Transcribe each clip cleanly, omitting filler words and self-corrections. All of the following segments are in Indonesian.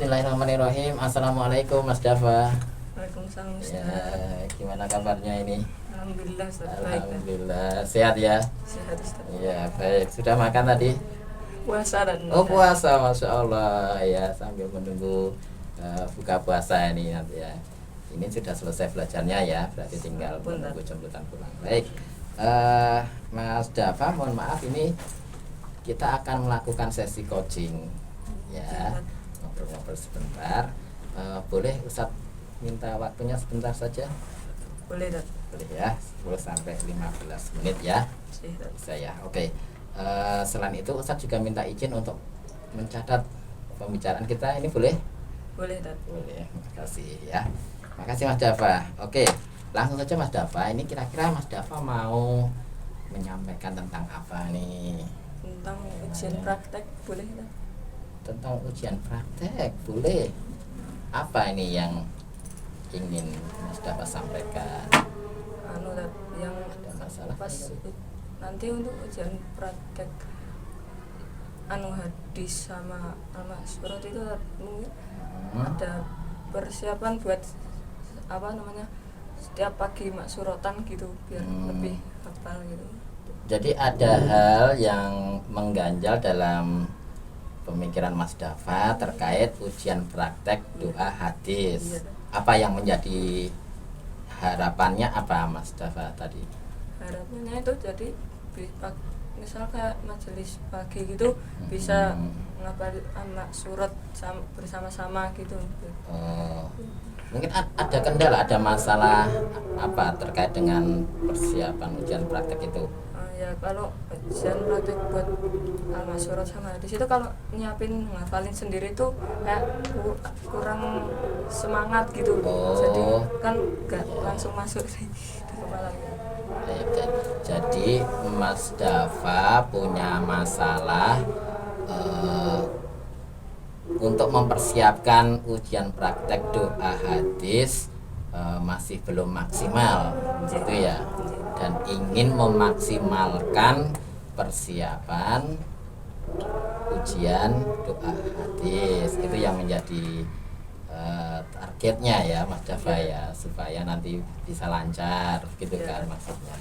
Bismillahirrahmanirrahim. Assalamualaikum Mas Dafa. Waalaikumsalam Ustaz. Ya, gimana kabarnya ini? Alhamdulillah Ustaz. Baik. Alhamdulillah. Sehat ya? Sehat Ustaz. Ya, baik. Sudah makan tadi? Puasa dan Oh, puasa, Masya Allah. Ya, sambil menunggu buka puasa ini nanti ya. Ini sudah selesai belajarnya ya, berarti tinggal menunggu jemputan pulang. Baik. Mas Dafa, mohon maaf ini kita akan melakukan sesi coaching ya, ngobrol-ngobrol sebentar. Boleh Ustadz minta waktunya sebentar saja? Boleh Ustaz. Boleh ya, 10 sampai 15 menit ya. Saya oke. Selain itu Ustadz juga minta izin untuk mencatat pembicaraan kita, ini boleh? Boleh Ustaz. Boleh, makasih ya. Makasih Mas Dafa. Oke, langsung saja Mas Dafa. Ini kira-kira Mas Dafa mau menyampaikan tentang apa nih? Tentang ujian praktek boleh Ustaz? Tentang ujian praktek boleh. Apa ini yang ingin Mas Dafa sampaikan? Ustaz, yang Ada masalah pas nanti untuk ujian praktek hadis sama surat itu Ustaz, mungkin ada persiapan buat setiap pagi maksuratan gitu biar lebih hafal gitu. Jadi ada hal yang mengganjal dalam pemikiran Mas Dafa terkait ujian praktek doa hadis. Apa yang menjadi harapannya apa Mas Dafa tadi? Harapannya itu jadi misal kayak majelis pagi gitu bisa ngapal surat bersama-sama gitu. Mungkin ada kendala, ada masalah apa terkait dengan persiapan ujian praktek itu? Ya kalau ujian praktek buat surat sama di situ kalau nyiapin ngafalin sendiri tuh kayak kurang semangat gitu. Jadi kan gak langsung masuk di kepala gitu. Jadi Mas Dafa punya masalah untuk mempersiapkan ujian praktek doa hadis masih belum maksimal gitu ya, dan ingin memaksimalkan persiapan ujian doa hadis. Itu yang menjadi targetnya ya Mas Dafa ya, supaya nanti bisa lancar gitu kan maksudnya.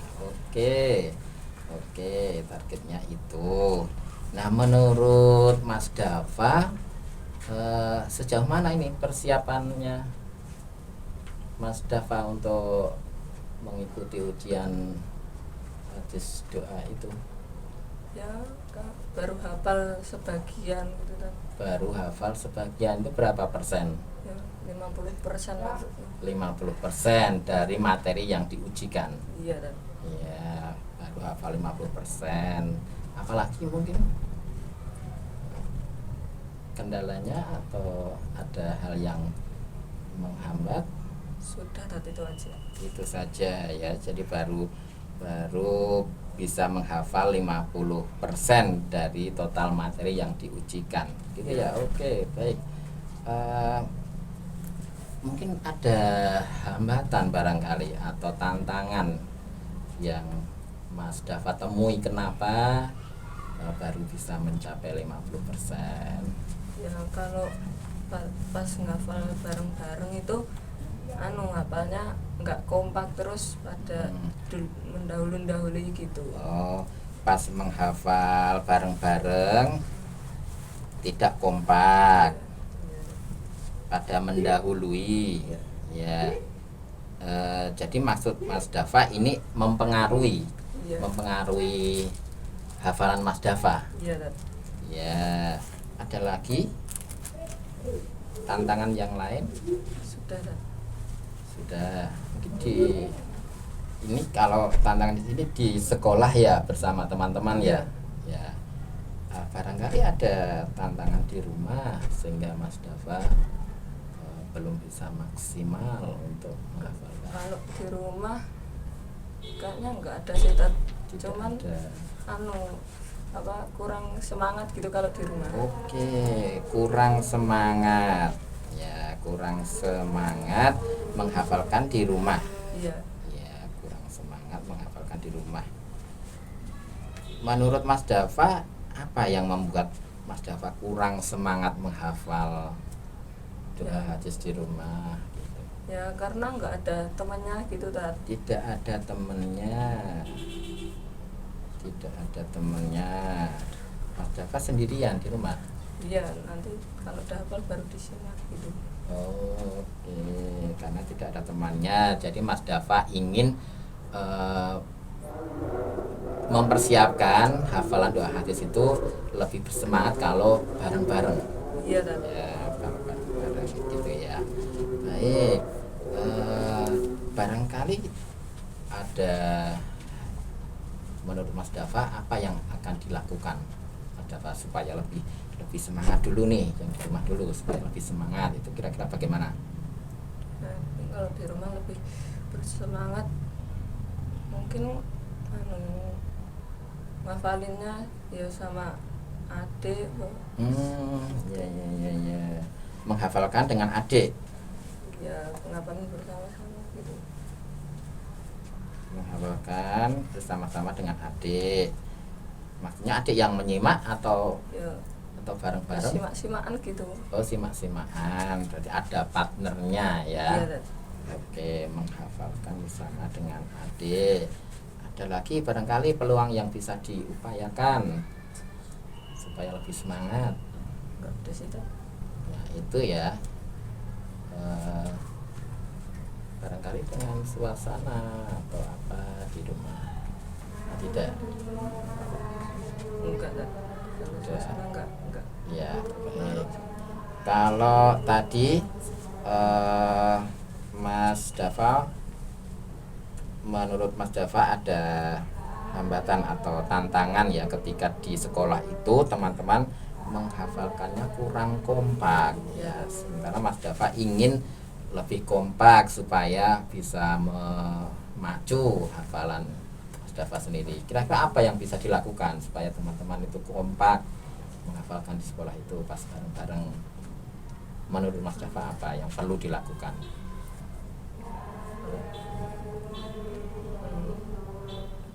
Oke, targetnya itu. Nah, menurut Mas Dafa sejauh mana ini persiapannya Mas Dafa untuk mengikuti ujian hadis doa itu? Ya baru hafal sebagian gitu kan. Baru hafal sebagian, itu berapa persen? Ya 50% lah. 50% dari materi yang diujikan. Iya kan. Ya, baru hafal 50%. Apalagi mungkin kendalanya atau ada hal yang menghambat? Sudah tadi itu aja. Itu saja ya. Jadi baru bisa menghafal 50% dari total materi yang diujikan. Gitu ya. Oke, baik. Mungkin ada hambatan barangkali atau tantangan yang Mas Dafa temui kenapa baru bisa mencapai 50%? Ya kalau pas ngafal bareng-bareng itu ngapalnya nggak kompak terus pada mendahului gitu. Pas menghafal bareng-bareng tidak kompak, pada mendahului ya. Jadi maksud Mas Dafa ini mempengaruhi hafalan Mas Dafa. Iya. Ya, ada lagi tantangan yang lain? Sudah. Mungkin ini kalau tantangan di sini di sekolah ya bersama teman-teman ya. Ya. Barangkali ada tantangan di rumah sehingga Mas Dafa belum bisa maksimal untuk menghafalkan. Kalau di rumah kayaknya nggak ada sih, cuman kurang semangat gitu kalau di rumah. Oke, kurang semangat ya, kurang semangat menghafalkan di rumah. Iya. Ya, kurang semangat menghafalkan di rumah. Menurut Mas Dafa, apa yang membuat Mas Dafa kurang semangat menghafal doa hadis di rumah gitu. Ya karena nggak ada temannya gitu Tat. Tidak ada temennya, Mas Dava sendirian di rumah. Iya, nanti kalau udah hafal baru disimak gitu. Oke, karena tidak ada temannya, jadi Mas Dava ingin mempersiapkan hafalan doa hadis itu lebih bersemangat kalau bareng-bareng. Iya Tat. Ya, kalau bareng-bareng gitu ya. Baik, barangkali ada menurut Mas Dava apa yang akan dilakukan Mas Dava supaya lebih semangat dulu nih, yang di rumah dulu supaya lebih semangat, itu kira-kira bagaimana? Nah, kalau di rumah lebih bersemangat mungkin ngafalinnya ya sama adik. Ya. Menghafalkan dengan adik. Ya, ngapalin bersama-sama gitu. Menghafalkan bersama-sama dengan adik. Maksudnya adik yang menyimak atau Ya, bareng-bareng? simak-simakan gitu. Oh, simak-simakan. Berarti ada partnernya ya. Iya Tat. Oke, menghafalkan bersama dengan adik. Ada lagi barangkali peluang yang bisa diupayakan supaya lebih semangat. Enggak ada sih Tat. Nah, itu ya. Barangkali dengan suasana atau apa di rumah. Tidak. Enggak Tat. Kalau Enggak. suasana enggak. Ya, baik. Kalau tadi Mas Dava, menurut Mas Dava ada hambatan atau tantangan ya ketika di sekolah itu teman-teman menghafalkannya kurang kompak ya. Sementara Mas Dava ingin lebih kompak supaya bisa memacu hafalan Mas Dava sendiri. Kira-kira apa yang bisa dilakukan supaya teman-teman itu kompak menghafalkan di sekolah itu pas bareng-bareng? Menurut Mas Dava apa yang perlu dilakukan?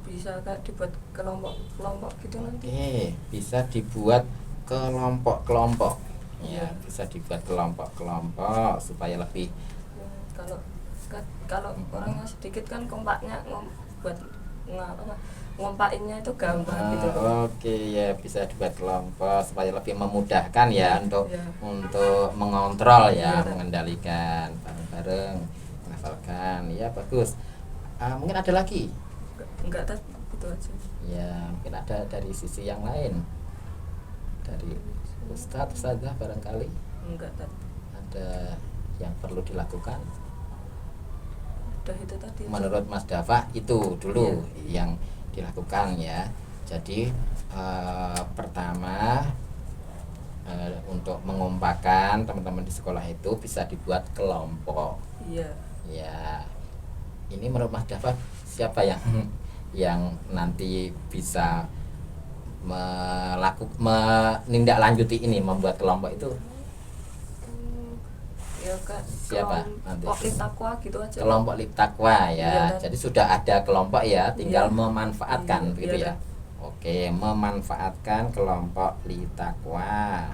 Bisa Kak dibuat kelompok gitu nanti. Bisa dibuat kelompok-kelompok. Ya, bisa dibuat kelompok-kelompok supaya lebih. Kalau orangnya sedikit kan kompaknya ngompakinnya itu gampang gitu. Oke, ya bisa dibuat kelompok supaya lebih memudahkan ya untuk mengontrol ya, mengendalikan bareng-bareng, menghafalkan. Ya bagus. Mungkin ada lagi? Enggak Tat, itu aja. Ya, mungkin ada dari sisi yang lain. Dari Ustazah barangkali Enggak Tat. ada yang perlu dilakukan. Udah itu tadi. Menurut Mas Dava itu dulu yang dilakukan ya. Jadi pertama untuk mengompakkan teman-teman di sekolah itu bisa dibuat kelompok. Iya. Ya. Ini menurut Mas Dava siapa yang nanti bisa menindaklanjuti ini, membuat kelompok itu? Ya Kak. Siapa nanti? Kelompok Liptakwa gitu aja. Kelompok Liptakwa ya. Iya, jadi sudah ada kelompok ya, tinggal memanfaatkan begitu iya, ya. Oke, memanfaatkan kelompok Liptakwa.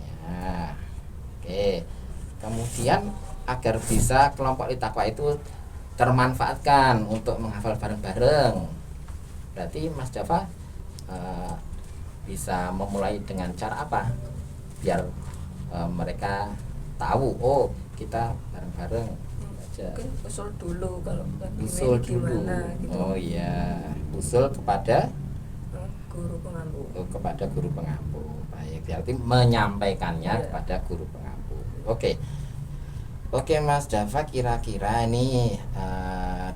Ya. Oke. Kemudian agar bisa kelompok Liptakwa itu termanfaatkan untuk menghafal bareng-bareng, berarti Mas Dava bisa memulai dengan cara apa biar mereka tahu kita bareng-bareng aja. Mungkin usul dulu kalau Usul dulu. gimana gitu. Oh iya, usul kepada guru pengampu. Kepada guru pengampu. Baik, berarti menyampaikannya kepada guru pengampu. Oke Mas Dava, kira-kira ini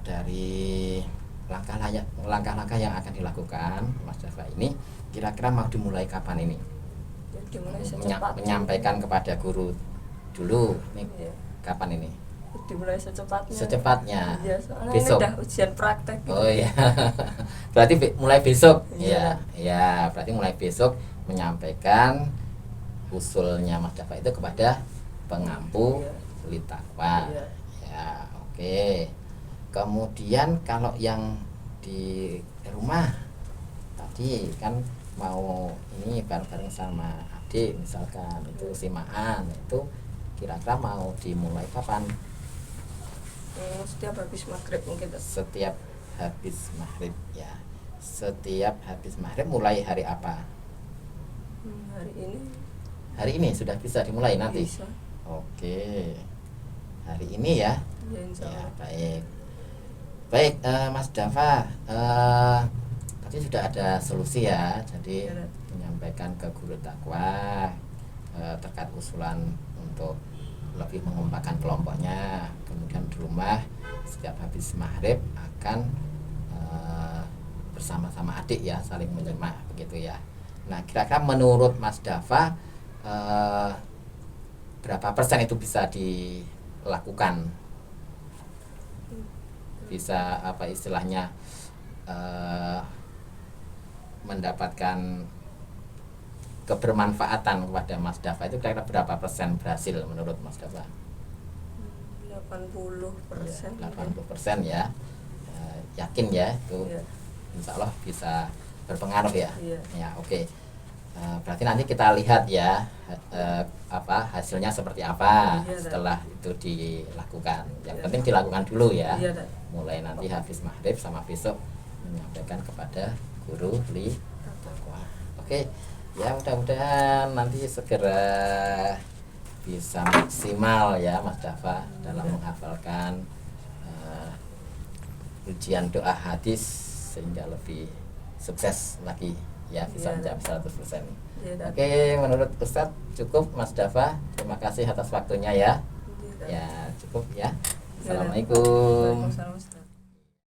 dari langkah-langkah yang akan dilakukan Mas Dava ini kira-kira mau dimulai kapan ini? Dimulai secepatnya. Menyampaikan kepada guru dulu nih. Kapan ini? Dimulai secepatnya. Secepatnya. Iya, soalnya besok. Ini udah ujian praktek gitu. Oh iya. Berarti mulai besok. Iya. Ya, berarti mulai besok menyampaikan usulnya Mas Dava itu kepada pengampu Liptakwa. Iya. Ya, oke. Kemudian kalau yang di rumah tadi kan mau ini bareng-bareng sama adik misalkan itu simaan, itu kira-kira mau dimulai kapan? Setiap habis maghrib mungkin. Setiap habis maghrib ya. Setiap habis maghrib mulai hari apa? Hari ini. Hari ini sudah bisa dimulai nanti? Bisa. Oke. Hari ini ya? Ya, insya Allah. Ya, baik. Baik, Mas Dava, tadi sudah ada solusi ya. Jadi Ya, menyampaikan ke guru takwa terkait usulan untuk lebih mengompakkan kelompoknya. Kemudian di rumah setiap habis maghrib akan bersama-sama adik ya, saling menyimak begitu ya. Nah, kira-kira menurut Mas Dava berapa persen itu bisa dilakukan? Bisa apa istilahnya mendapatkan kebermanfaatan kepada Mas Dava itu kira-kira berapa persen berhasil menurut Mas Dava? 80%. 80% ya. Yakin ya itu Ya. Insya Allah bisa berpengaruh ya. Iya. Ya, oke. Berarti nanti kita lihat ya apa hasilnya seperti apa Iya, setelah itu dilakukan. Yang penting dilakukan dulu ya. Iya, Dan. Mulai nanti habis maghrib sama besok menyampaikan kepada guru li takwa. Oke, ya mudah-mudahan nanti segera bisa maksimal ya Mas Dava dalam menghafalkan ujian doa hadis sehingga lebih sukses lagi ya, bisa Iya, mencapai 100%. Iya, Dan. Oke, menurut Ustadz cukup Mas Dava. Terima kasih atas waktunya ya. Iya, Dan. Ya, cukup ya. Iya, Dan. Assalamualaikum. Waalaikumsalam.